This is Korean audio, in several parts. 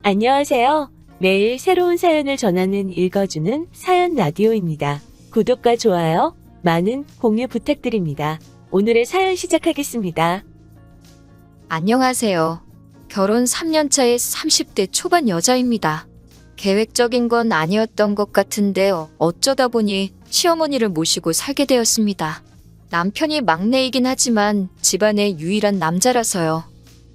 안녕하세요. 매일 새로운 사연을 전하는 읽어주는 사연 라디오입니다. 구독과 좋아요, 많은 공유 부탁드립니다. 오늘의 사연 시작하겠습니다. 안녕하세요. 결혼 3년차의 30대 초반 여자입니다. 계획적인 건 아니었던 것 같은데 어쩌다 보니 시어머니를 모시고 살게 되었습니다. 남편이 막내이긴 하지만 집안의 유일한 남자라서요.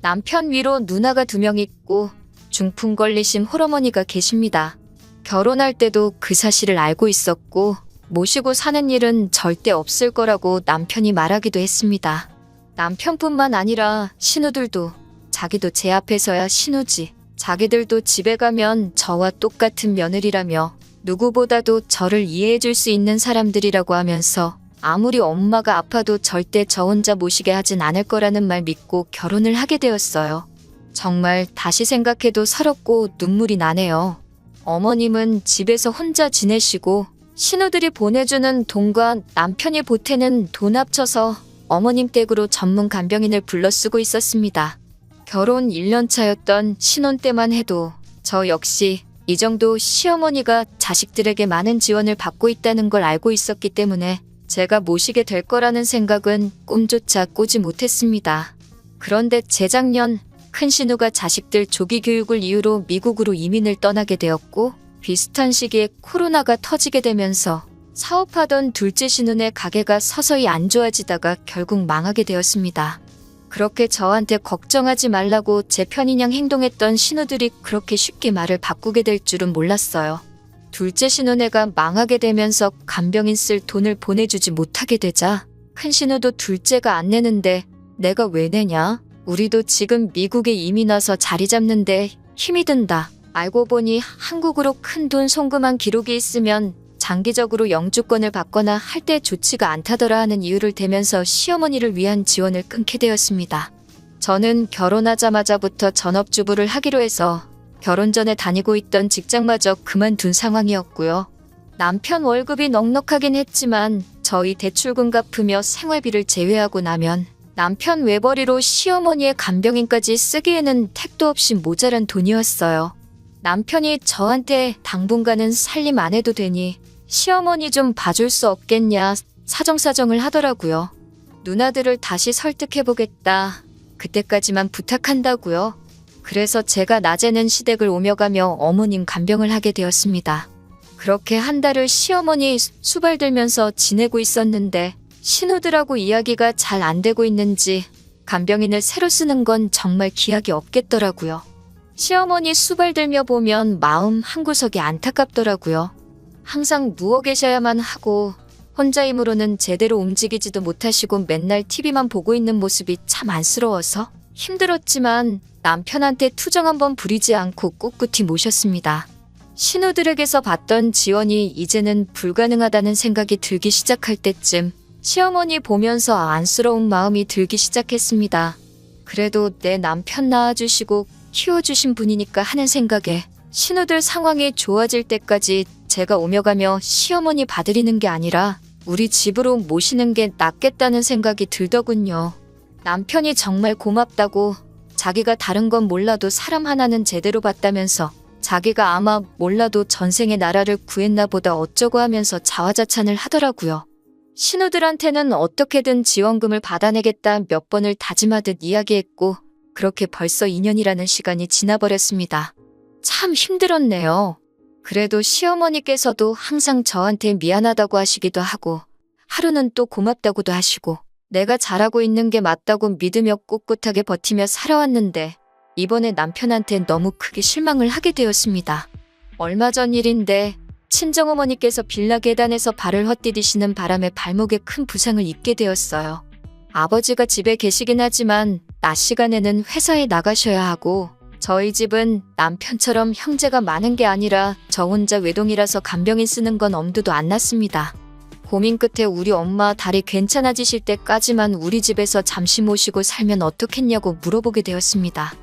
남편 위로 누나가 2명 있고 중풍 걸리신 홀어머니가 계십니다. 결혼할 때도 그 사실을 알고 있었고 모시고 사는 일은 절대 없을 거라고 남편이 말하기도 했습니다. 남편뿐만 아니라 신우들도 자기도 제 앞에서야 신우지. 자기들도 집에 가면 저와 똑같은 며느리라며 누구보다도 저를 이해해 줄 수 있는 사람들이라고 하면서 아무리 엄마가 아파도 절대 저 혼자 모시게 하진 않을 거라는 말 믿고 결혼을 하게 되었어요. 정말 다시 생각해도 서럽고 눈물이 나네요. 어머님은 집에서 혼자 지내시고 신우들이 보내주는 돈과 남편이 보태는 돈 합쳐서 어머님 댁으로 전문 간병인을 불러 쓰고 있었습니다. 결혼 1년 차였던 신혼 때만 해도 저 역시 이 정도 시어머니가 자식들에게 많은 지원을 받고 있다는 걸 알고 있었기 때문에 제가 모시게 될 거라는 생각은 꿈조차 꾸지 못했습니다. 그런데 재작년 큰 신우가 자식들 조기 교육을 이유로 미국으로 이민을 떠나게 되었고 비슷한 시기에 코로나가 터지게 되면서 사업하던 둘째 신우네 가게가 서서히 안 좋아지다가 결국 망하게 되었습니다. 그렇게 저한테 걱정하지 말라고 제 편인양 행동했던 신우들이 그렇게 쉽게 말을 바꾸게 될 줄은 몰랐어요. 둘째 신우네가 망하게 되면서 간병인 쓸 돈을 보내주지 못하게 되자 큰 신우도 둘째가 안 내는데 내가 왜 내냐? 우리도 지금 미국에 이민 와서 자리 잡는데 힘이 든다. 알고 보니 한국으로 큰 돈 송금한 기록이 있으면 장기적으로 영주권을 받거나 할 때 좋지가 않다더라 하는 이유를 대면서 시어머니를 위한 지원을 끊게 되었습니다. 저는 결혼하자마자부터 전업주부를 하기로 해서 결혼 전에 다니고 있던 직장마저 그만둔 상황이었고요. 남편 월급이 넉넉하긴 했지만 저희 대출금 갚으며 생활비를 제외하고 나면 남편 외벌이로 시어머니의 간병인까지 쓰기에는 택도 없이 모자란 돈이었어요. 남편이 저한테 당분간은 살림 안 해도 되니 시어머니 좀 봐줄 수 없겠냐 사정사정을 하더라고요. 누나들을 다시 설득해보겠다. 그때까지만 부탁한다고요. 그래서 제가 낮에는 시댁을 오며 가며 어머님 간병을 하게 되었습니다. 그렇게 한 달을 시어머니 수발 들면서 지내고 있었는데 신우들하고 이야기가 잘 안 되고 있는지 간병인을 새로 쓰는 건 정말 기약이 없겠더라고요. 시어머니 수발 들며 보면 마음 한구석이 안타깝더라고요. 항상 누워 계셔야만 하고 혼자 힘으로는 제대로 움직이지도 못하시고 맨날 TV만 보고 있는 모습이 참 안쓰러워서 힘들었지만 남편한테 투정 한번 부리지 않고 꿋꿋이 모셨습니다. 신우들에게서 받던 지원이 이제는 불가능하다는 생각이 들기 시작할 때쯤 시어머니 보면서 안쓰러운 마음이 들기 시작했습니다. 그래도 내 남편 낳아주시고 키워주신 분이니까 하는 생각에 신우들 상황이 좋아질 때까지 제가 오며 가며 시어머니 봐드리는 게 아니라 우리 집으로 모시는 게 낫겠다는 생각이 들더군요. 남편이 정말 고맙다고 자기가 다른 건 몰라도 사람 하나는 제대로 봤다면서 자기가 아마 몰라도 전생에 나라를 구했나 보다 어쩌고 하면서 자화자찬을 하더라고요. 신우들한테는 어떻게든 지원금을 받아내겠다 몇 번을 다짐하듯 이야기했고 그렇게 벌써 2년이라는 시간이 지나버렸습니다. 참 힘들었네요. 그래도 시어머니께서도 항상 저한테 미안하다고 하시기도 하고 하루는 또 고맙다고도 하시고 내가 잘하고 있는 게 맞다고 믿으며 꿋꿋하게 버티며 살아왔는데 이번에 남편한테 너무 크게 실망을 하게 되었습니다. 얼마 전 일인데 친정어머니께서 빌라 계단에서 발을 헛디디시는 바람에 발목에 큰 부상을 입게 되었어요. 아버지가 집에 계시긴 하지만 낮 시간에는 회사에 나가셔야 하고 저희 집은 남편처럼 형제가 많은 게 아니라 저 혼자 외동이라서 간병인 쓰는 건 엄두도 안 났습니다. 고민 끝에 우리 엄마 다리 괜찮아지실 때까지만 우리 집에서 잠시 모시고 살면 어떻겠냐고 물어보게 되었습니다.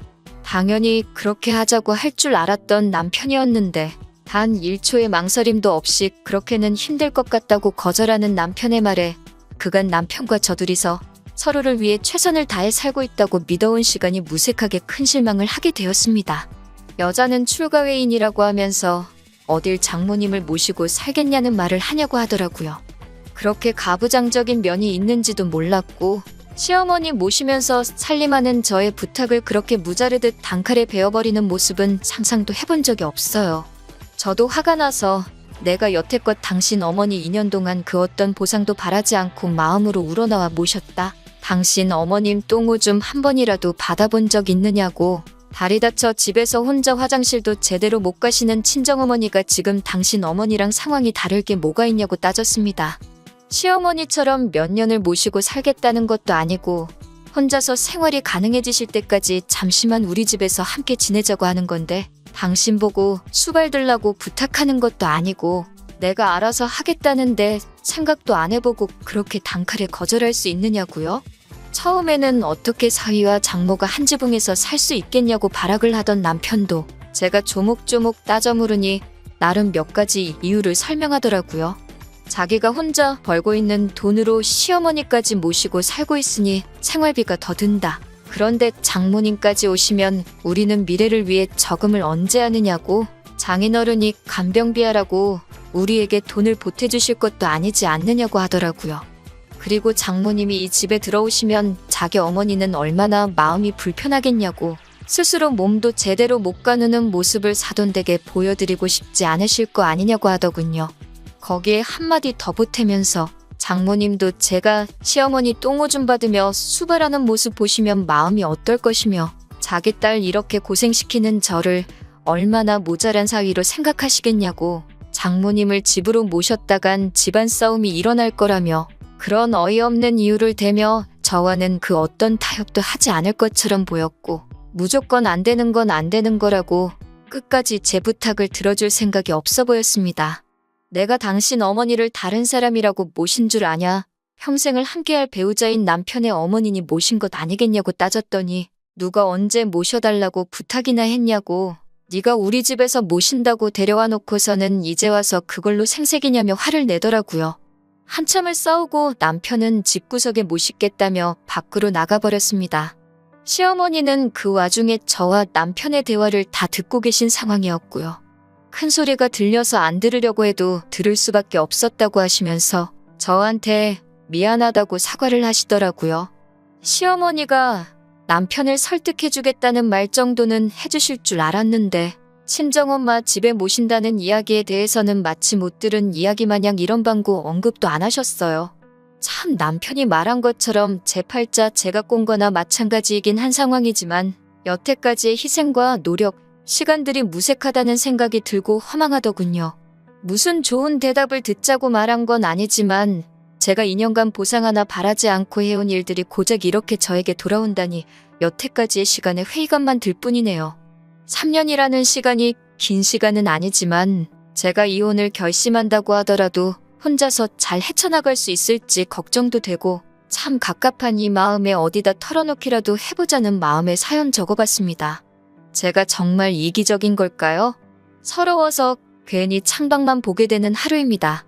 당연히 그렇게 하자고 할 줄 알았던 남편이었는데 단 1초의 망설임도 없이 그렇게는 힘들 것 같다고 거절하는 남편의 말에 그간 남편과 저 둘이서 서로를 위해 최선을 다해 살고 있다고 믿어온 시간이 무색하게 큰 실망을 하게 되었습니다. 여자는 출가회인이라고 하면서 어딜 장모님을 모시고 살겠냐는 말을 하냐고 하더라고요. 그렇게 가부장적인 면이 있는지도 몰랐고 시어머니 모시면서 살림하는 저의 부탁을 그렇게 무자르듯 단칼에 베어버리는 모습은 상상도 해본 적이 없어요. 저도 화가 나서 내가 여태껏 당신 어머니 2년 동안 그 어떤 보상도 바라지 않고 마음으로 우러나와 모셨다. 당신 어머님 똥오줌 한 번이라도 받아본 적 있느냐고. 다리 다쳐 집에서 혼자 화장실도 제대로 못 가시는 친정어머니가 지금 당신 어머니랑 상황이 다를 게 뭐가 있냐고 따졌습니다. 시어머니처럼 몇 년을 모시고 살겠다는 것도 아니고 혼자서 생활이 가능해지실 때까지 잠시만 우리 집에서 함께 지내자고 하는 건데 당신 보고 수발 들라고 부탁하는 것도 아니고 내가 알아서 하겠다는데 생각도 안 해보고 그렇게 단칼에 거절할 수 있느냐고요? 처음에는 어떻게 사위와 장모가 한 지붕에서 살 수 있겠냐고 발악을 하던 남편도 제가 조목조목 따져 물으니 나름 몇 가지 이유를 설명하더라고요. 자기가 혼자 벌고 있는 돈으로 시어머니까지 모시고 살고 있으니 생활비가 더 든다. 그런데 장모님까지 오시면 우리는 미래를 위해 저금을 언제 하느냐고. 장인어른이 간병비하라고 우리에게 돈을 보태주실 것도 아니지 않느냐고 하더라고요. 그리고 장모님이 이 집에 들어오시면 자기 어머니는 얼마나 마음이 불편하겠냐고. 스스로 몸도 제대로 못 가누는 모습을 사돈댁에 보여드리고 싶지 않으실 거 아니냐고 하더군요. 거기에 한마디 더 보태면서 장모님도 제가 시어머니 똥오줌 받으며 수발하는 모습 보시면 마음이 어떨 것이며 자기 딸 이렇게 고생시키는 저를 얼마나 모자란 사위로 생각하시겠냐고. 장모님을 집으로 모셨다간 집안 싸움이 일어날 거라며 그런 어이없는 이유를 대며 저와는 그 어떤 타협도 하지 않을 것처럼 보였고 무조건 안 되는 건 안 되는 거라고 끝까지 제 부탁을 들어줄 생각이 없어 보였습니다. 내가 당신 어머니를 다른 사람이라고 모신 줄 아냐? 평생을 함께할 배우자인 남편의 어머니니 모신 것 아니겠냐고 따졌더니 누가 언제 모셔달라고 부탁이나 했냐고. 네가 우리 집에서 모신다고 데려와 놓고서는 이제 와서 그걸로 생색이냐며 화를 내더라고요. 한참을 싸우고 남편은 집구석에 못 싣겠다며 밖으로 나가버렸습니다. 시어머니는 그 와중에 저와 남편의 대화를 다 듣고 계신 상황이었고요. 큰 소리가 들려서 안 들으려고 해도 들을 수밖에 없었다고 하시면서 저한테 미안하다고 사과를 하시더라고요. 시어머니가 남편을 설득해주겠다는 말 정도는 해주실 줄 알았는데 친정엄마 집에 모신다는 이야기에 대해서는 마치 못 들은 이야기 마냥 이런 방구 언급도 안 하셨어요. 참 남편이 말한 것처럼 제 팔자 제가 꼰 거나 마찬가지이긴 한 상황이지만 여태까지의 희생과 노력, 시간들이 무색하다는 생각이 들고 허망하더군요. 무슨 좋은 대답을 듣자고 말한 건 아니지만 제가 2년간 보상 하나 바라지 않고 해온 일들이 고작 이렇게 저에게 돌아온다니 여태까지의 시간에 회의감만 들 뿐이네요. 3년이라는 시간이 긴 시간은 아니지만 제가 이혼을 결심한다고 하더라도 혼자서 잘 헤쳐나갈 수 있을지 걱정도 되고 참 갑갑한 이 마음에 어디다 털어놓기라도 해보자는 마음에 사연 적어봤습니다. 제가 정말 이기적인 걸까요? 서러워서 괜히 창밖만 보게 되는 하루입니다.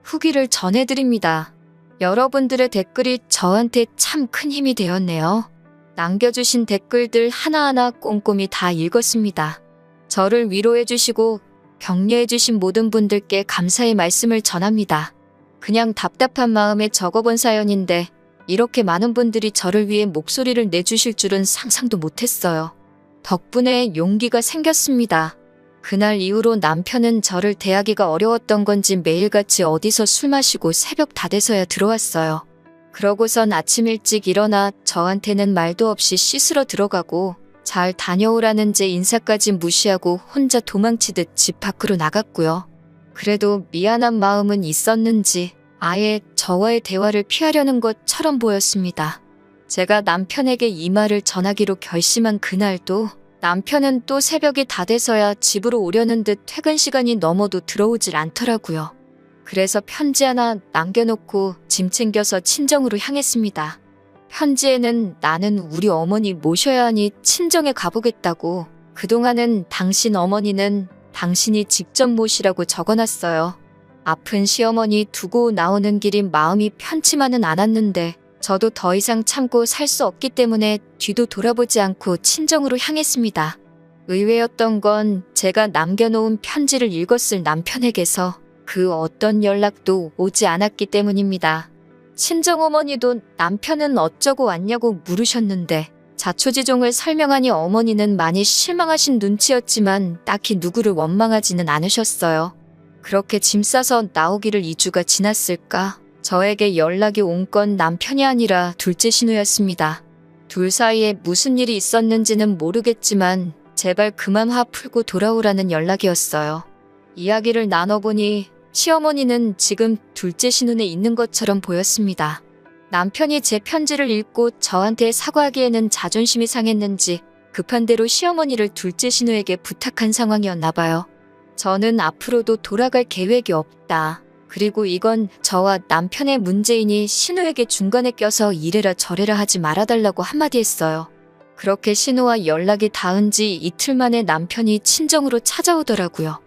후기를 전해드립니다. 여러분들의 댓글이 저한테 참 큰 힘이 되었네요. 남겨주신 댓글들 하나하나 꼼꼼히 다 읽었습니다. 저를 위로해주시고 격려해주신 모든 분들께 감사의 말씀을 전합니다. 그냥 답답한 마음에 적어본 사연인데 이렇게 많은 분들이 저를 위해 목소리를 내주실 줄은 상상도 못했어요. 덕분에 용기가 생겼습니다. 그날 이후로 남편은 저를 대하기가 어려웠던 건지 매일같이 어디서 술 마시고 새벽 다 돼서야 들어왔어요. 그러고선 아침 일찍 일어나 저한테는 말도 없이 씻으러 들어가고 잘 다녀오라는 제 인사까지 무시하고 혼자 도망치듯 집 밖으로 나갔고요. 그래도 미안한 마음은 있었는지 아예 저와의 대화를 피하려는 것처럼 보였습니다. 제가 남편에게 이 말을 전하기로 결심한 그날도 남편은 또 새벽이 다 돼서야 집으로 오려는 듯 퇴근 시간이 넘어도 들어오질 않더라고요. 그래서 편지 하나 남겨놓고 짐 챙겨서 친정으로 향했습니다. 편지에는 나는 우리 어머니 모셔야 하니 친정에 가보겠다고 그동안은 당신 어머니는 당신이 직접 모시라고 적어놨어요. 아픈 시어머니 두고 나오는 길이 마음이 편치만은 않았는데 저도 더 이상 참고 살 수 없기 때문에 뒤도 돌아보지 않고 친정으로 향했습니다. 의외였던 건 제가 남겨놓은 편지를 읽었을 남편에게서 그 어떤 연락도 오지 않았기 때문입니다. 친정어머니도 남편은 어쩌고 왔냐고 물으셨는데 자초지종을 설명하니 어머니는 많이 실망하신 눈치였지만 딱히 누구를 원망하지는 않으셨어요. 그렇게 짐 싸서 나오기를 2주가 지났을까? 저에게 연락이 온 건 남편이 아니라 둘째 신우였습니다. 둘 사이에 무슨 일이 있었는지는 모르겠지만 제발 그만 화 풀고 돌아오라는 연락이었어요. 이야기를 나눠보니 시어머니는 지금 둘째 신혼에 있는 것처럼 보였습니다. 남편이 제 편지를 읽고 저한테 사과하기에는 자존심이 상했는지 급한 대로 시어머니를 둘째 신우에게 부탁한 상황이었나 봐요. 저는 앞으로도 돌아갈 계획이 없다. 그리고 이건 저와 남편의 문제이니 신우에게 중간에 껴서 이래라 저래라 하지 말아달라고 한마디 했어요. 그렇게 신우와 연락이 닿은 지 이틀 만에 남편이 친정으로 찾아오더라고요.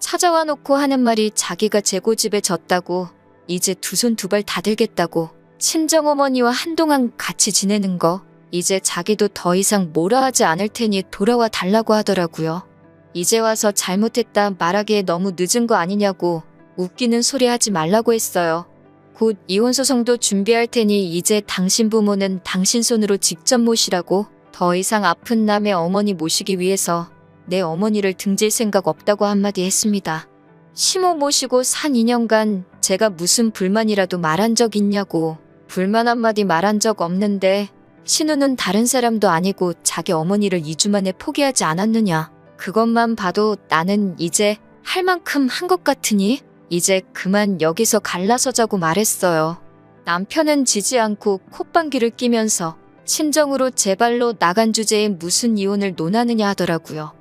찾아와 놓고 하는 말이 자기가 제 고집에 졌다고, 이제 두 손 두 발 다 들겠다고, 친정어머니와 한동안 같이 지내는 거, 이제 자기도 더 이상 뭐라 하지 않을 테니 돌아와 달라고 하더라고요. 이제 와서 잘못했다 말하기에 너무 늦은 거 아니냐고 웃기는 소리 하지 말라고 했어요. 곧 이혼소송도 준비할 테니 이제 당신 부모는 당신 손으로 직접 모시라고, 더 이상 아픈 남의 어머니 모시기 위해서 내 어머니를 등질 생각 없다고 한마디 했습니다. 시모 모시고 산 2년간 제가 무슨 불만이라도 말한 적 있냐고. 불만 한마디 말한 적 없는데 신우는 다른 사람도 아니고 자기 어머니를 2주 만에 포기하지 않았느냐. 그것만 봐도 나는 이제 할 만큼 한 것 같으니 이제 그만 여기서 갈라서자고 말했어요. 남편은 지지 않고 콧방귀를 끼면서 친정으로 제 발로 나간 주제에 무슨 이혼을 논하느냐 하더라고요.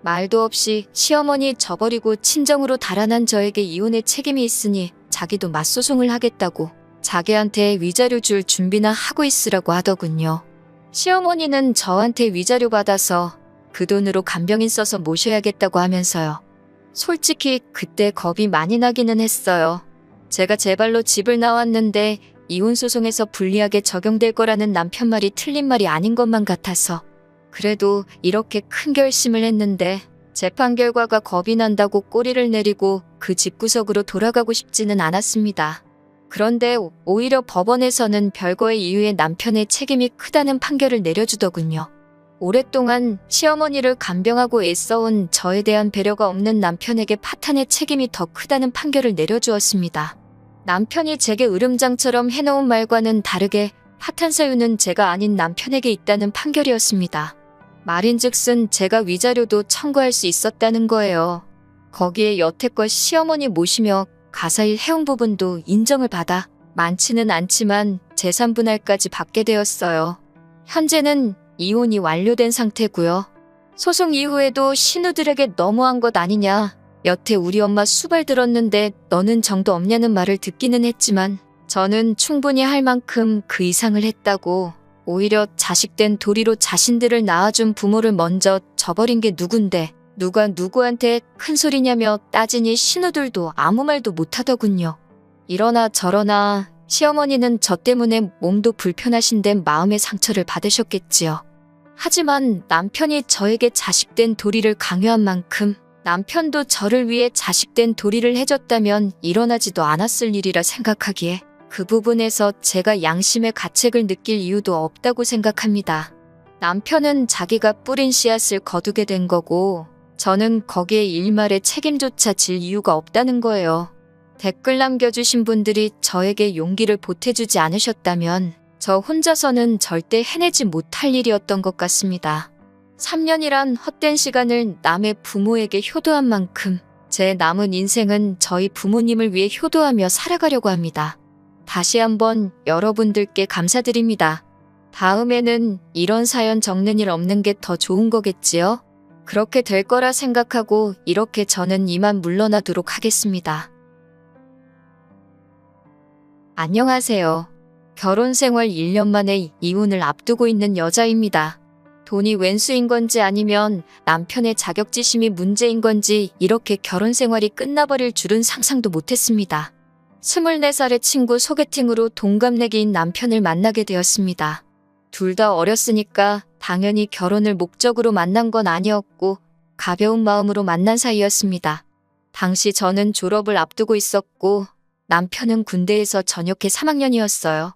말도 없이 시어머니 저버리고 친정으로 달아난 저에게 이혼의 책임이 있으니 자기도 맞소송을 하겠다고 자기한테 위자료 줄 준비나 하고 있으라고 하더군요. 시어머니는 저한테 위자료 받아서 그 돈으로 간병인 써서 모셔야겠다고 하면서요. 솔직히 그때 겁이 많이 나기는 했어요. 제가 제 발로 집을 나왔는데 이혼소송에서 불리하게 적용될 거라는 남편 말이 틀린 말이 아닌 것만 같아서. 그래도 이렇게 큰 결심을 했는데 재판 결과가 겁이 난다고 꼬리를 내리고 그 집구석으로 돌아가고 싶지는 않았습니다. 그런데 오히려 법원에서는 별거의 이유에 남편의 책임이 크다는 판결을 내려주더군요. 오랫동안 시어머니를 간병하고 애써온 저에 대한 배려가 없는 남편에게 파탄의 책임이 더 크다는 판결을 내려주었습니다. 남편이 제게 으름장처럼 해놓은 말과는 다르게 파탄 사유는 제가 아닌 남편에게 있다는 판결이었습니다. 말인즉슨 제가 위자료도 청구할 수 있었다는 거예요. 거기에 여태껏 시어머니 모시며 가사일 해온 부분도 인정을 받아 많지는 않지만 재산 분할까지 받게 되었어요. 현재는 이혼이 완료된 상태고요. 소송 이후에도 신우들에게 너무한 것 아니냐. 여태 우리 엄마 수발 들었는데 너는 정도 없냐는 말을 듣기는 했지만 저는 충분히 할 만큼 그 이상을 했다고. 오히려 자식된 도리로 자신들을 낳아준 부모를 먼저 저버린 게 누군데 누가 누구한테 큰 소리냐며 따지니 신우들도 아무 말도 못하더군요. 이러나 저러나 시어머니는 저 때문에 몸도 불편하신데 마음의 상처를 받으셨겠지요. 하지만 남편이 저에게 자식된 도리를 강요한 만큼 남편도 저를 위해 자식된 도리를 해줬다면 일어나지도 않았을 일이라 생각하기에 그 부분에서 제가 양심의 가책을 느낄 이유도 없다고 생각합니다. 남편은 자기가 뿌린 씨앗을 거두게 된 거고 저는 거기에 일말의 책임조차 질 이유가 없다는 거예요. 댓글 남겨주신 분들이 저에게 용기를 보태주지 않으셨다면 저 혼자서는 절대 해내지 못할 일이었던 것 같습니다. 3년이란 헛된 시간을 남의 부모에게 효도한 만큼 제 남은 인생은 저희 부모님을 위해 효도하며 살아가려고 합니다. 다시 한번 여러분들께 감사드립니다. 다음에는 이런 사연 적는 일 없는 게 더 좋은 거겠지요? 그렇게 될 거라 생각하고 이렇게 저는 이만 물러나도록 하겠습니다. 안녕하세요. 결혼 생활 1년 만에 이혼을 앞두고 있는 여자입니다. 돈이 웬수인 건지 아니면 남편의 자격지심이 문제인 건지 이렇게 결혼 생활이 끝나버릴 줄은 상상도 못했습니다. 24살의 친구 소개팅으로 동갑내기인 남편을 만나게 되었습니다. 둘 다 어렸으니까 당연히 결혼을 목적으로 만난 건 아니었고 가벼운 마음으로 만난 사이였습니다. 당시 저는 졸업을 앞두고 있었고 남편은 군대에서 전역해 3학년이었어요.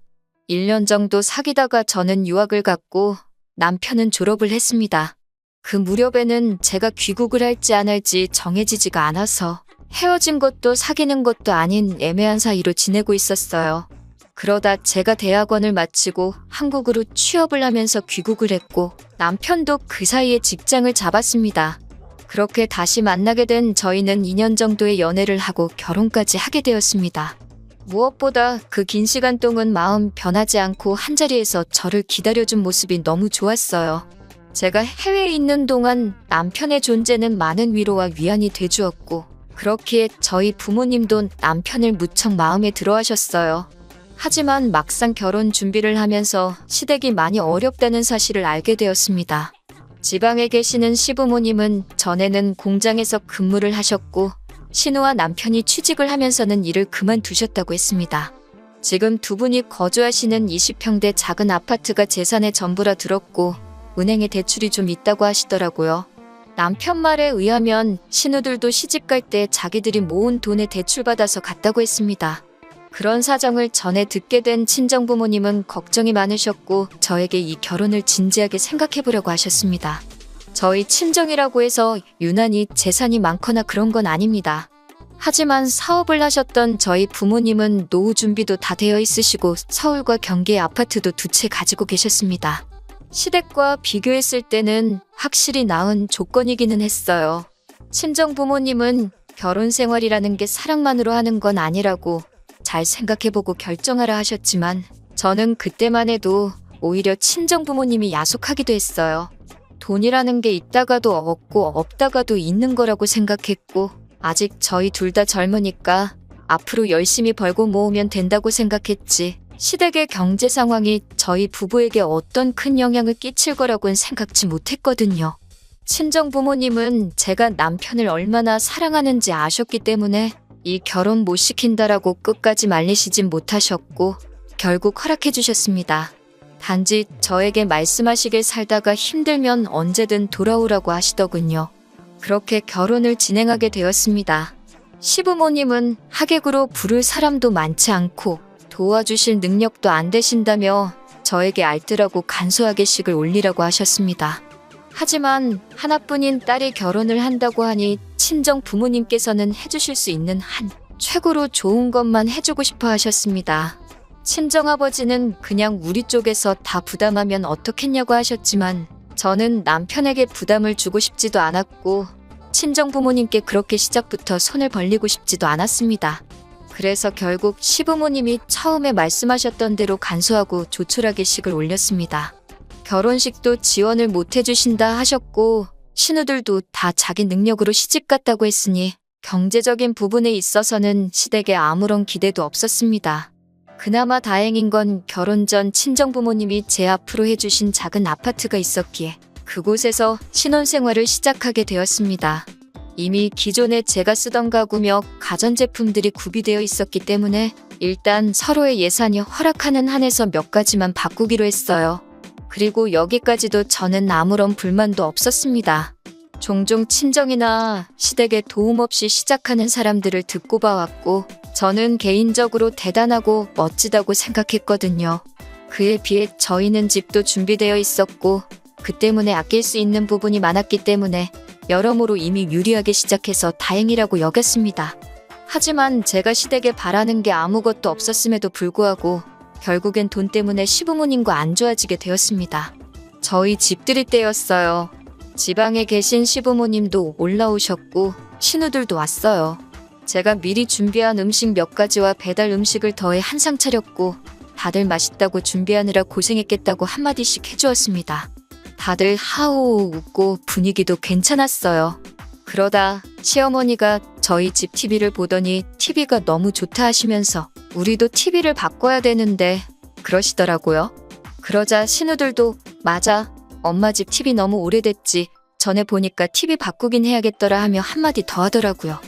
1년 정도 사귀다가 저는 유학을 갔고 남편은 졸업을 했습니다. 그 무렵에는 제가 귀국을 할지 안 할지 정해지지가 않아서 헤어진 것도 사귀는 것도 아닌 애매한 사이로 지내고 있었어요. 그러다 제가 대학원을 마치고 한국으로 취업을 하면서 귀국을 했고 남편도 그 사이에 직장을 잡았습니다. 그렇게 다시 만나게 된 저희는 2년 정도의 연애를 하고 결혼까지 하게 되었습니다. 무엇보다 그 긴 시간 동안 마음 변하지 않고 한자리에서 저를 기다려준 모습이 너무 좋았어요. 제가 해외에 있는 동안 남편의 존재는 많은 위로와 위안이 돼주었고 그렇기에 저희 부모님도 남편을 무척 마음에 들어 하셨어요. 하지만 막상 결혼 준비를 하면서 시댁이 많이 어렵다는 사실을 알게 되었습니다. 지방에 계시는 시부모님은 전에는 공장에서 근무를 하셨고 신우와 남편이 취직을 하면서는 일을 그만두셨다고 했습니다. 지금 두 분이 거주하시는 20평대 작은 아파트가 재산의 전부라 들었고 은행에 대출이 좀 있다고 하시더라고요. 남편 말에 의하면 신우들도 시집갈 때 자기들이 모은 돈에 대출받아서 갔다고 했습니다. 그런 사정을 전에 듣게 된 친정부모님은 걱정이 많으셨고 저에게 이 결혼을 진지하게 생각해보려고 하셨습니다. 저희 친정이라고 해서 유난히 재산이 많거나 그런 건 아닙니다. 하지만 사업을 하셨던 저희 부모님은 노후 준비도 다 되어 있으시고 서울과 경기의 아파트도 두 채 가지고 계셨습니다. 시댁과 비교했을 때는 확실히 나은 조건이기는 했어요. 친정 부모님은 결혼 생활이라는 게 사랑만으로 하는 건 아니라고 잘 생각해보고 결정하라 하셨지만 저는 그때만 해도 오히려 친정 부모님이 야속하기도 했어요. 돈이라는 게 있다가도 없고 없다가도 있는 거라고 생각했고 아직 저희 둘 다 젊으니까 앞으로 열심히 벌고 모으면 된다고 생각했지 시댁의 경제 상황이 저희 부부에게 어떤 큰 영향을 끼칠 거라고는 생각지 못했거든요. 친정 부모님은 제가 남편을 얼마나 사랑하는지 아셨기 때문에 이 결혼 못 시킨다라고 끝까지 말리시진 못하셨고 결국 허락해 주셨습니다. 단지 저에게 말씀하시길 살다가 힘들면 언제든 돌아오라고 하시더군요. 그렇게 결혼을 진행하게 되었습니다. 시부모님은 하객으로 부를 사람도 많지 않고 도와주실 능력도 안 되신다며 저에게 알뜰하고 간소하게 식을 올리라고 하셨습니다. 하지만 하나뿐인 딸이 결혼을 한다고 하니 친정 부모님께서는 해주실 수 있는 한 최고로 좋은 것만 해주고 싶어 하셨습니다. 친정아버지는 그냥 우리 쪽에서 다 부담하면 어떻겠냐고 하셨지만 저는 남편에게 부담을 주고 싶지도 않았고 친정 부모님께 그렇게 시작부터 손을 벌리고 싶지도 않았습니다. 그래서 결국 시부모님이 처음에 말씀하셨던 대로 간소하고 조촐하게 식을 올렸습니다. 결혼식도 지원을 못 해주신다 하셨고 신우들도 다 자기 능력으로 시집갔다고 했으니 경제적인 부분에 있어서는 시댁에 아무런 기대도 없었습니다. 그나마 다행인 건 결혼 전 친정부모님이 제 앞으로 해주신 작은 아파트가 있었기에 그곳에서 신혼생활을 시작하게 되었습니다. 이미 기존에 제가 쓰던 가구며 가전제품들이 구비되어 있었기 때문에 일단 서로의 예산이 허락하는 한에서 몇 가지만 바꾸기로 했어요. 그리고 여기까지도 저는 아무런 불만도 없었습니다. 종종 친정이나 시댁에 도움 없이 시작하는 사람들을 듣고 봐왔고 저는 개인적으로 대단하고 멋지다고 생각했거든요. 그에 비해 저희는 집도 준비되어 있었고 그 때문에 아낄 수 있는 부분이 많았기 때문에 여러모로 이미 유리하게 시작해서 다행이라고 여겼습니다. 하지만 제가 시댁에 바라는 게 아무것도 없었음에도 불구하고 결국엔 돈 때문에 시부모님과 안 좋아지게 되었습니다. 저희 집들이 때였어요. 지방에 계신 시부모님도 올라오셨고 신우들도 왔어요. 제가 미리 준비한 음식 몇 가지와 배달 음식을 더해 한 상 차렸고 다들 맛있다고 준비하느라 고생했겠다고 한마디씩 해주었습니다. 다들 하오 웃고 분위기도 괜찮았어요. 그러다 시어머니가 저희 집 TV를 보더니 TV가 너무 좋다 하시면서 우리도 TV를 바꿔야 되는데 그러시더라고요. 그러자 신우들도 맞아, 엄마 집 TV 너무 오래됐지. 전에 보니까 TV 바꾸긴 해야겠더라 하며 한마디 더 하더라고요.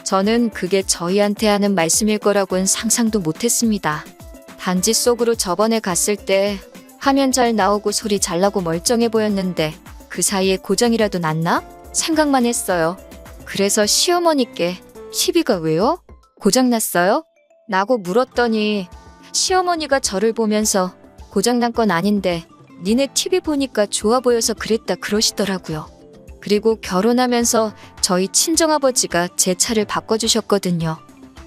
저는 그게 저희한테 하는 말씀일 거라고는 상상도 못했습니다. 단지 속으로 저번에 갔을 때 화면 잘 나오고 소리 잘 나고 멀쩡해 보였는데 그 사이에 고장이라도 났나? 생각만 했어요. 그래서 시어머니께 TV가 왜요? 고장났어요? 라고 물었더니 시어머니가 저를 보면서 고장난 건 아닌데 니네 TV 보니까 좋아 보여서 그랬다 그러시더라고요. 그리고 결혼하면서 저희 친정아버지가 제 차를 바꿔주셨거든요.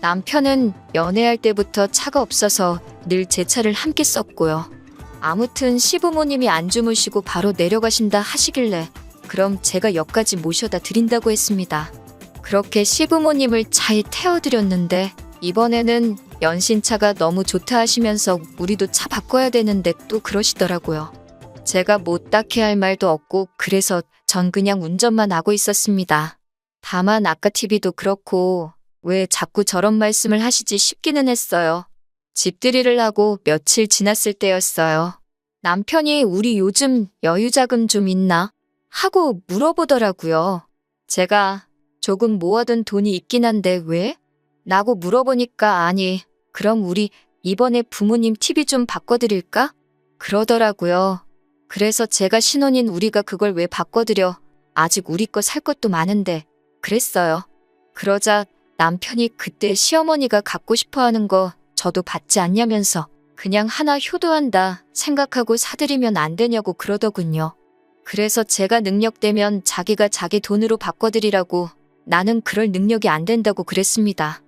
남편은 연애할 때부터 차가 없어서 늘 제 차를 함께 썼고요. 아무튼 시부모님이 안 주무시고 바로 내려가신다 하시길래 그럼 제가 역까지 모셔다 드린다고 했습니다. 그렇게 시부모님을 차에 태워드렸는데 이번에는 연신차가 너무 좋다 하시면서 우리도 차 바꿔야 되는데 또 그러시더라고요. 제가 뭐 딱히 할 말도 없고 그래서 전 그냥 운전만 하고 있었습니다. 다만 아까 TV도 그렇고 왜 자꾸 저런 말씀을 하시지 싶기는 했어요. 집들이를 하고 며칠 지났을 때였어요. 남편이 우리 요즘 여유자금 좀 있나? 하고 물어보더라고요. 제가 조금 모아둔 돈이 있긴 한데 왜? 라고 물어보니까 아니, 그럼 우리 이번에 부모님 TV 좀 바꿔드릴까? 그러더라고요. 그래서 제가 신혼인 우리가 그걸 왜 바꿔드려? 아직 우리 거 살 것도 많은데. 그랬어요. 그러자 남편이 그때 시어머니가 갖고 싶어 하는 거 저도 받지 않냐면서 그냥 하나 효도한다 생각하고 사드리면 안 되냐고 그러더군요. 그래서 제가 능력되면 자기가 자기 돈으로 바꿔드리라고 나는 그럴 능력이 안 된다고 그랬습니다.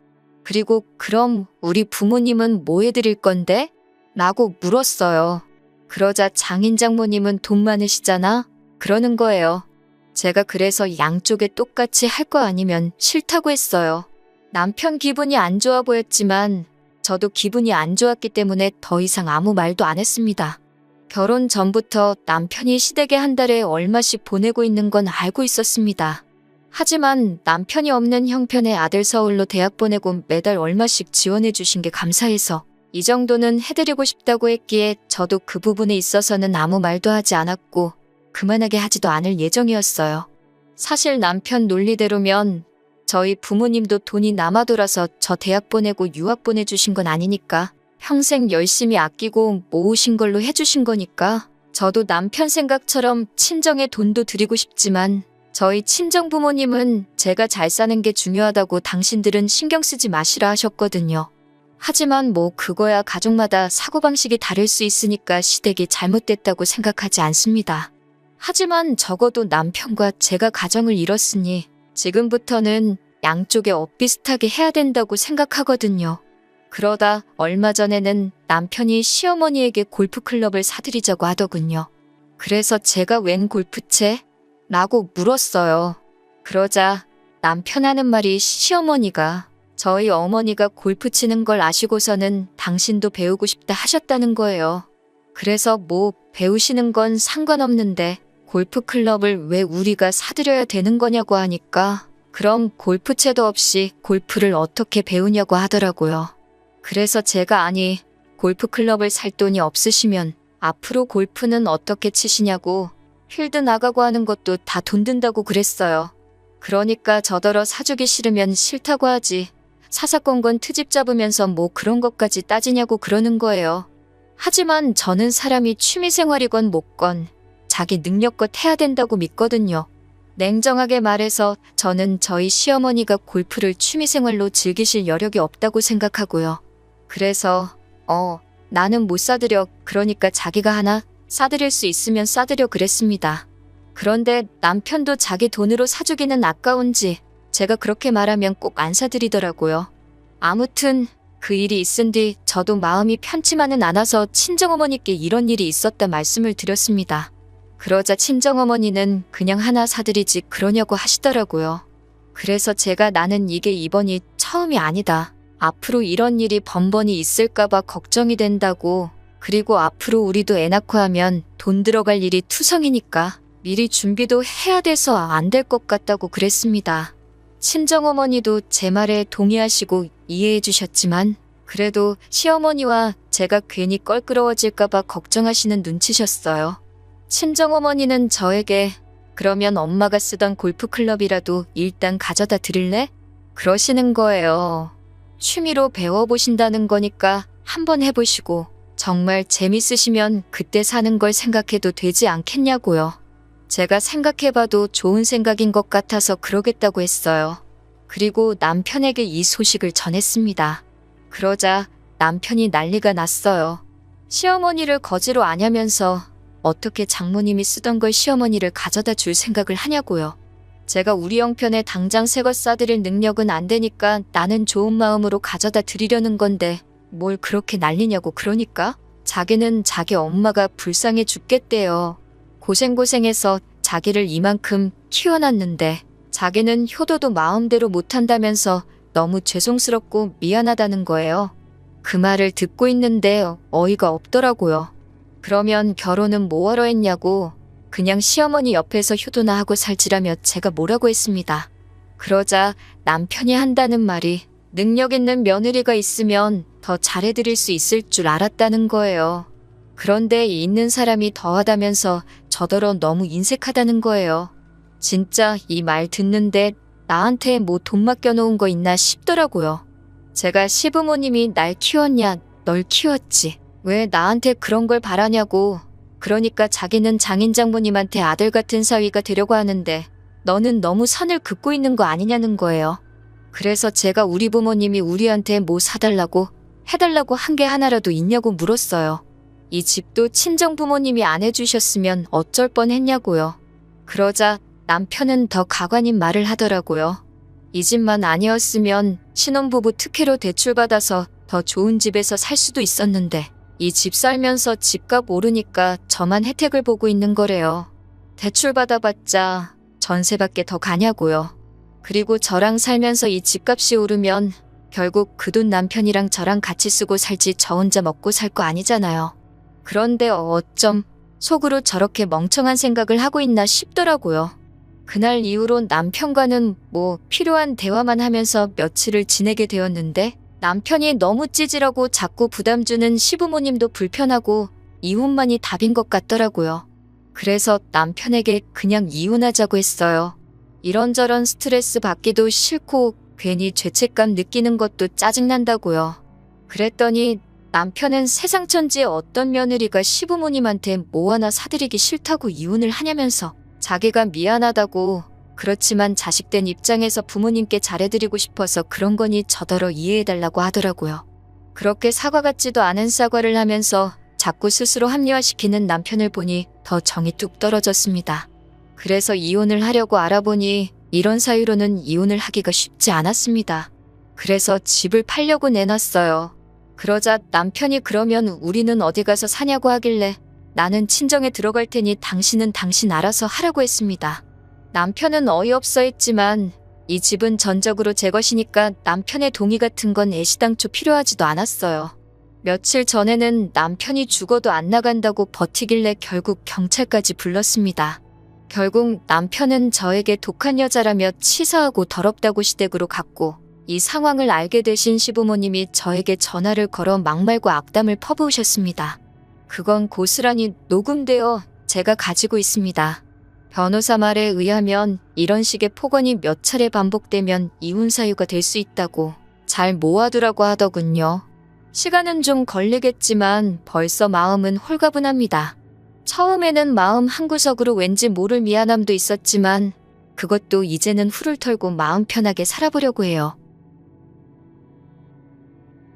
그리고 그럼 우리 부모님은 뭐 해드릴 건데? 라고 물었어요. 그러자 장인 장모님은 돈 많으시잖아? 그러는 거예요. 제가 그래서 양쪽에 똑같이 할 거 아니면 싫다고 했어요. 남편 기분이 안 좋아 보였지만 저도 기분이 안 좋았기 때문에 더 이상 아무 말도 안 했습니다. 결혼 전부터 남편이 시댁에 한 달에 얼마씩 보내고 있는 건 알고 있었습니다. 하지만 남편이 없는 형편의 아들 서울로 대학 보내고 매달 얼마씩 지원해 주신 게 감사해서 이 정도는 해드리고 싶다고 했기에 저도 그 부분에 있어서는 아무 말도 하지 않았고 그만하게 하지도 않을 예정이었어요. 사실 남편 논리대로면 저희 부모님도 돈이 남아 돌아서 저 대학 보내고 유학 보내주신 건 아니니까 평생 열심히 아끼고 모으신 걸로 해주신 거니까 저도 남편 생각처럼 친정에 돈도 드리고 싶지만 저희 친정 부모님은 제가 잘 사는 게 중요하다고 당신들은 신경 쓰지 마시라 하셨거든요. 하지만 뭐 그거야 가족마다 사고방식이 다를 수 있으니까 시댁이 잘못됐다고 생각하지 않습니다. 하지만 적어도 남편과 제가 가정을 이뤘으니 지금부터는 양쪽에 엇비슷하게 해야 된다고 생각하거든요. 그러다 얼마 전에는 남편이 시어머니에게 골프클럽을 사드리자고 하더군요. 그래서 제가 웬 골프채? 라고 물었어요. 그러자 남편 하는 말이 시어머니가 저희 어머니가 골프 치는 걸 아시고서는 당신도 배우고 싶다 하셨다는 거예요. 그래서 뭐 배우시는 건 상관없는데 골프클럽을 왜 우리가 사드려야 되는 거냐고 하니까 그럼 골프채도 없이 골프를 어떻게 배우냐고 하더라고요. 그래서 제가 아니 골프클럽을 살 돈이 없으시면 앞으로 골프는 어떻게 치시냐고 필드 나가고 하는 것도 다 돈 든다고 그랬어요. 그러니까 저더러 사주기 싫으면 싫다고 하지 사사건건 트집 잡으면서 뭐 그런 것까지 따지냐고 그러는 거예요. 하지만 저는 사람이 취미생활이건 뭐건 자기 능력껏 해야 된다고 믿거든요. 냉정하게 말해서 저는 저희 시어머니가 골프를 취미생활로 즐기실 여력이 없다고 생각하고요. 그래서 나는 못 사드려 그러니까 자기가 하나 사드릴 수 있으면 사드려 그랬습니다. 그런데 남편도 자기 돈으로 사주기는 아까운지 제가 그렇게 말하면 꼭 안 사드리더라고요. 아무튼 그 일이 있은 뒤 저도 마음이 편치만은 않아서 친정어머니께 이런 일이 있었다 말씀을 드렸습니다. 그러자 친정어머니는 그냥 하나 사드리지 그러냐고 하시더라고요. 그래서 제가 나는 이게 이번이 처음이 아니다. 앞으로 이런 일이 번번이 있을까봐 걱정이 된다고. 그리고 앞으로 우리도 애 낳고 하면 돈 들어갈 일이 투성이니까 미리 준비도 해야 돼서 안 될 것 같다고 그랬습니다. 친정어머니도 제 말에 동의하시고 이해해 주셨지만 그래도 시어머니와 제가 괜히 껄끄러워질까봐 걱정하시는 눈치셨어요. 친정어머니는 저에게 그러면 엄마가 쓰던 골프클럽이라도 일단 가져다 드릴래? 그러시는 거예요. 취미로 배워보신다는 거니까 한번 해보시고 정말 재밌으시면 그때 사는 걸 생각해도 되지 않겠냐고요. 제가 생각해봐도 좋은 생각인 것 같아서 그러겠다고 했어요. 그리고 남편에게 이 소식을 전했습니다. 그러자 남편이 난리가 났어요. 시어머니를 거지로 아냐면서 어떻게 장모님이 쓰던 걸 시어머니를 가져다 줄 생각을 하냐고요. 제가 우리 형편에 당장 새 것 싸드릴 능력은 안 되니까 나는 좋은 마음으로 가져다 드리려는 건데 뭘 그렇게 난리냐고 그러니까 자기는 자기 엄마가 불쌍해 죽겠대요. 고생고생해서 자기를 이만큼 키워놨는데 자기는 효도도 마음대로 못한다면서 너무 죄송스럽고 미안하다는 거예요. 그 말을 듣고 있는데 어이가 없더라고요. 그러면 결혼은 뭐하러 했냐고 그냥 시어머니 옆에서 효도나 하고 살지라며 제가 뭐라고 했습니다. 그러자 남편이 한다는 말이 능력 있는 며느리가 있으면 더 잘해드릴 수 있을 줄 알았다는 거예요. 그런데 있는 사람이 더하다면서 저더러 너무 인색하다는 거예요. 진짜 이 말 듣는데 나한테 뭐 돈 맡겨놓은 거 있나 싶더라고요. 제가 시부모님이 날 키웠냐, 널 키웠지. 왜 나한테 그런 걸 바라냐고. 그러니까 자기는 장인장모님한테 아들 같은 사위가 되려고 하는데 너는 너무 선을 긋고 있는 거 아니냐는 거예요. 그래서 제가 우리 부모님이 우리한테 뭐 사달라고 해달라고 한 게 하나라도 있냐고 물었어요. 이 집도 친정 부모님이 안 해주셨으면 어쩔 뻔했냐고요. 그러자 남편은 더 가관인 말을 하더라고요. 이 집만 아니었으면 신혼부부 특혜로 대출받아서 더 좋은 집에서 살 수도 있었는데 이 집 살면서 집값 오르니까 저만 혜택을 보고 있는 거래요. 대출받아봤자 전세밖에 더 가냐고요. 그리고 저랑 살면서 이 집값이 오르면 결국 그 돈 남편이랑 저랑 같이 쓰고 살지 저 혼자 먹고 살 거 아니잖아요. 그런데 어쩜 속으로 저렇게 멍청한 생각을 하고 있나 싶더라고요. 그날 이후로 남편과는 뭐 필요한 대화만 하면서 며칠을 지내게 되었는데 남편이 너무 찌질하고 자꾸 부담 주는 시부모님도 불편하고 이혼만이 답인 것 같더라고요. 그래서 남편에게 그냥 이혼하자고 했어요. 이런저런 스트레스 받기도 싫고 괜히 죄책감 느끼는 것도 짜증난다고요. 그랬더니 남편은 세상 천지의 어떤 며느리가 시부모님한테 뭐 하나 사드리기 싫다고 이혼을 하냐면서 자기가 미안하다고 그렇지만 자식된 입장에서 부모님께 잘해드리고 싶어서 그런 거니 저더러 이해해달라고 하더라고요. 그렇게 사과 같지도 않은 사과를 하면서 자꾸 스스로 합리화시키는 남편을 보니 더 정이 뚝 떨어졌습니다. 그래서 이혼을 하려고 알아보니 이런 사유로는 이혼을 하기가 쉽지 않았습니다. 그래서 집을 팔려고 내놨어요. 그러자 남편이 그러면 우리는 어디 가서 사냐고 하길래 나는 친정에 들어갈 테니 당신은 당신 알아서 하라고 했습니다. 남편은 어이없어 했지만 이 집은 전적으로 제 것이니까 남편의 동의 같은 건 애시당초 필요하지도 않았어요. 며칠 전에는 남편이 죽어도 안 나간다고 버티길래 결국 경찰까지 불렀습니다. 결국 남편은 저에게 독한 여자라며 치사하고 더럽다고 시댁으로 갔고 이 상황을 알게 되신 시부모님이 저에게 전화를 걸어 막말과 악담을 퍼부으셨습니다. 그건 고스란히 녹음되어 제가 가지고 있습니다. 변호사 말에 의하면 이런 식의 폭언이 몇 차례 반복되면 이혼 사유가 될 수 있다고 잘 모아두라고 하더군요. 시간은 좀 걸리겠지만 벌써 마음은 홀가분합니다. 처음에는 마음 한구석으로 왠지 모를 미안함도 있었지만 그것도 이제는 훌을 털고 마음 편하게 살아보려고 해요.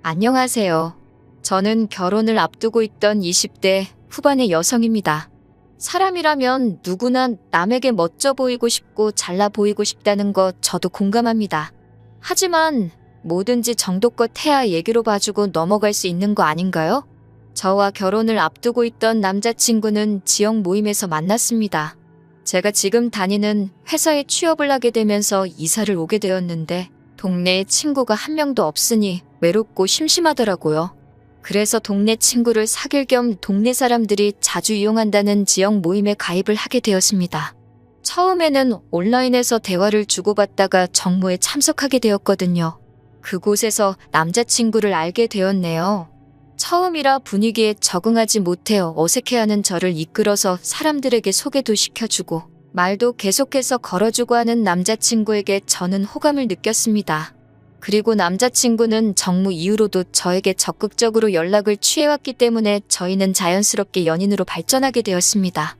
안녕하세요. 저는 결혼을 앞두고 있던 20대 후반의 여성입니다. 사람이라면 누구나 남에게 멋져 보이고 싶고 잘나 보이고 싶다는 거 저도 공감합니다. 하지만 뭐든지 정도껏 해야 얘기로 봐주고 넘어갈 수 있는 거 아닌가요? 저와 결혼을 앞두고 있던 남자친구는 지역 모임에서 만났습니다. 제가 지금 다니는 회사에 취업을 하게 되면서 이사를 오게 되었는데 동네에 친구가 한 명도 없으니 외롭고 심심하더라고요. 그래서 동네 친구를 사귈 겸 동네 사람들이 자주 이용한다는 지역 모임에 가입을 하게 되었습니다. 처음에는 온라인에서 대화를 주고받다가 정모에 참석하게 되었거든요. 그곳에서 남자친구를 알게 되었네요. 처음이라 분위기에 적응하지 못해 어색해하는 저를 이끌어서 사람들에게 소개도 시켜주고 말도 계속해서 걸어주고 하는 남자친구에게 저는 호감을 느꼈습니다. 그리고 남자친구는 정모 이후로도 저에게 적극적으로 연락을 취해왔기 때문에 저희는 자연스럽게 연인으로 발전하게 되었습니다.